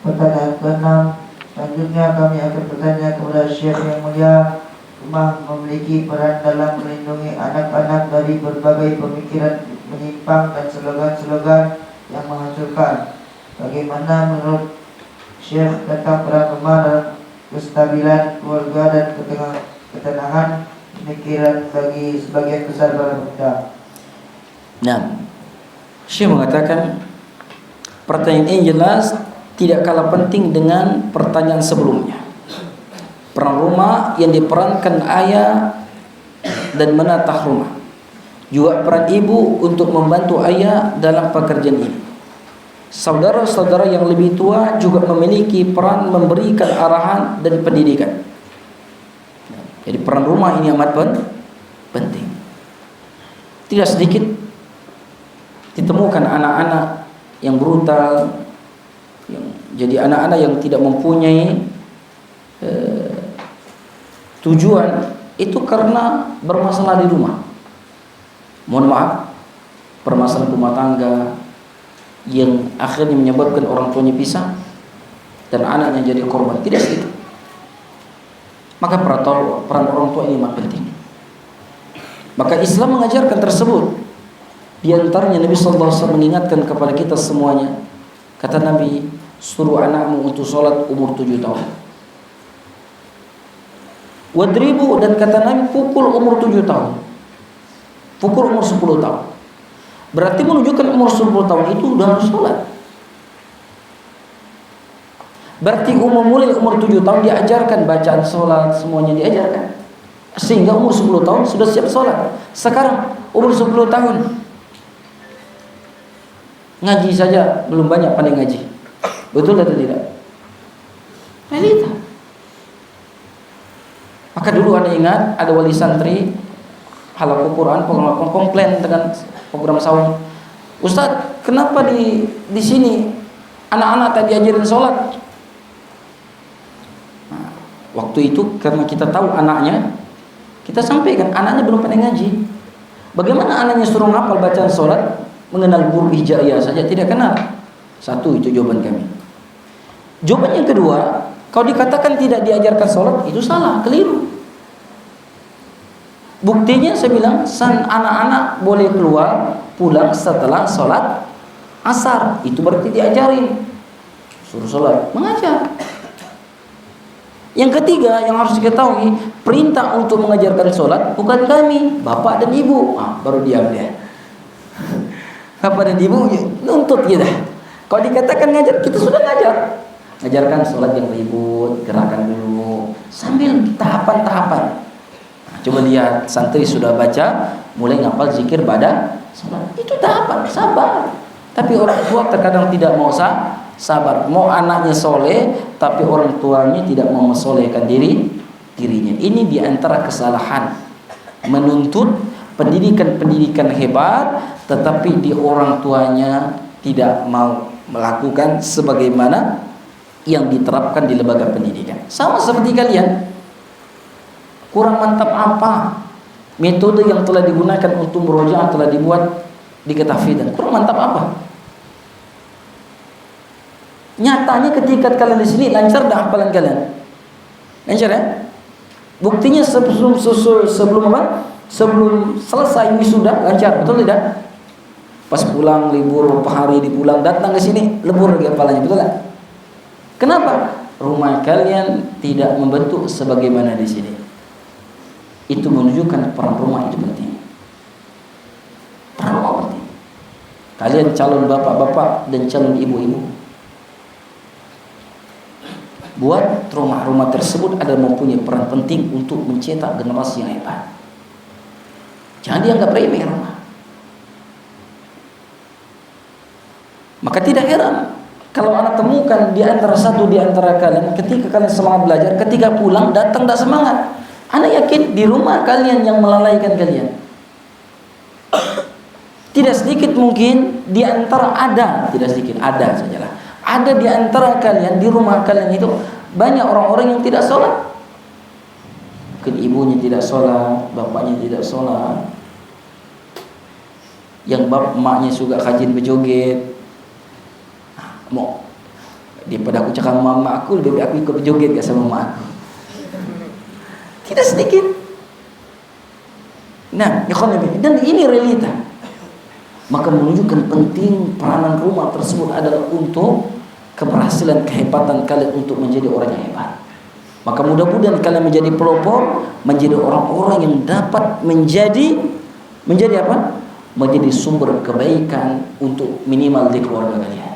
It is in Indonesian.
Pertanyaan ke-6. Selanjutnya kami akan bertanya kepada Syekh yang mulia. Rumah memiliki peran dalam melindungi anak-anak dari berbagai pemikiran menyimpang dan slogan-slogan yang menghancurkan. Bagaimana menurut Syekh tentang peran rumah dalam kestabilan keluarga dan ketenangan pemikiran bagi sebagian besar para pemuda? Nah, Syekh mengatakan pertanyaan ini jelas tidak kalah penting dengan pertanyaan sebelumnya. Peran rumah yang diperankan ayah dan menatah rumah, juga peran ibu untuk membantu ayah dalam pekerjaan ini. Saudara-saudara yang lebih tua juga memiliki peran memberikan arahan dan pendidikan. Jadi peran rumah ini amat penting. Tidak sedikit ditemukan anak-anak yang brutal, yang jadi anak-anak yang tidak mempunyai tujuan, itu karena bermasalah di rumah. Mohon maaf, permasalahan rumah tangga yang akhirnya menyebabkan orang tuanya pisah dan anaknya jadi korban, tidak sedikit. Maka peran orang tua ini amat penting. Maka Islam mengajarkan tersebut. Di antaranya Nabi SAW mengingatkan kepada kita semuanya. Kata Nabi, suruh anakmu untuk sholat umur 7 tahun. Wadribu, dan kata Nabi, pukul umur 7 tahun. Pukul umur 10 tahun. Berarti menunjukkan umur 10 tahun itu udah harus sholat. Berarti mulai umur 7 tahun diajarkan bacaan sholat, semuanya diajarkan. Sehingga umur 10 tahun sudah siap sholat. Sekarang umur 10 tahun ngaji saja belum banyak pandai ngaji. Betul atau tidak? Realita. Maka dulu Anda ingat ada wali santri halaqah Quran komplain dengan program sawung. Ustaz, kenapa di sini anak-anak tadi diajarin sholat? Nah, waktu itu karena kita tahu anaknya, kita sampaikan anaknya belum pandai ngaji. Bagaimana anaknya suruh ngapal bacaan sholat, mengenal huruf hijaiyah saja tidak kenal? Satu, itu jawaban kami. Jawaban yang kedua, kalau dikatakan tidak diajarkan sholat, itu salah, keliru. Buktinya saya bilang, anak-anak boleh keluar pulang setelah sholat asar, itu berarti diajarin. Suruh sholat, mengajar. Yang ketiga yang harus diketahui, perintah untuk mengajarkan sholat bukan kami, bapak dan ibu. Baru diam dia. Bapak dan ibu nuntut kita. Kalau dikatakan ngajar, kita sudah ngajar. Ajarkan sholat yang ribut, gerakan dulu, sambil tahapan-tahapan. Coba lihat, santri sudah baca, mulai ngapal zikir pada sholat. Itu tahapan, sabar. Tapi orang tua terkadang tidak mau sabar. Mau anaknya soleh, tapi orang tuanya tidak mau mensolehkan dirinya. Ini diantara kesalahan. Menuntut pendidikan hebat, tetapi di orang tuanya tidak mau melakukan sebagaimana yang diterapkan di lembaga pendidikan. Sama seperti kalian. Kurang mantap apa metode yang telah digunakan untuk murojaah telah dibuat di ketahfidzan? Kurang mantap apa? Nyatanya ketika kalian di sini lancar dah hafalan kalian. Lancar ya? Buktinya sebelum apa? Sebelum selesai wisuda lancar, betul tidak? Pas pulang libur beberapa hari dipulang datang ke sini lebur lagi hafalannya, betul tak? Kenapa? Rumah kalian tidak membentuk sebagaimana di sini. Itu menunjukkan peran rumah itu penting. Peran rumah penting. Kalian calon bapak-bapak dan calon ibu-ibu, buat rumah-rumah tersebut ada mempunyai peran penting untuk mencetak generasi yang hebat. Jangan dianggap remeh rumah. Maka tidak heran kalau anak temukan di antara satu di antara kalian, ketika kalian semangat belajar, ketika pulang datang tidak semangat. Anak yakin di rumah kalian yang melalaikan kalian. Tidak sedikit mungkin di antara tidak sedikit, ada sajalah. Ada di antara kalian, di rumah kalian itu banyak orang-orang yang tidak sholat. Mungkin ibunya tidak sholat, bapaknya tidak sholat. Yang emaknya suka rajin berjoget. Daripada aku cakap mama aku, lebih baik aku ikut joget gak sama mama aku. Tidak sedikit. Nah, dan ini realita. Maka menunjukkan penting peranan rumah tersebut adalah untuk keberhasilan, kehebatan kalian untuk menjadi orang yang hebat. Maka mudah-mudahan kalian menjadi pelopor, menjadi orang-orang yang dapat menjadi apa? Menjadi sumber kebaikan untuk minimal di keluarga kalian.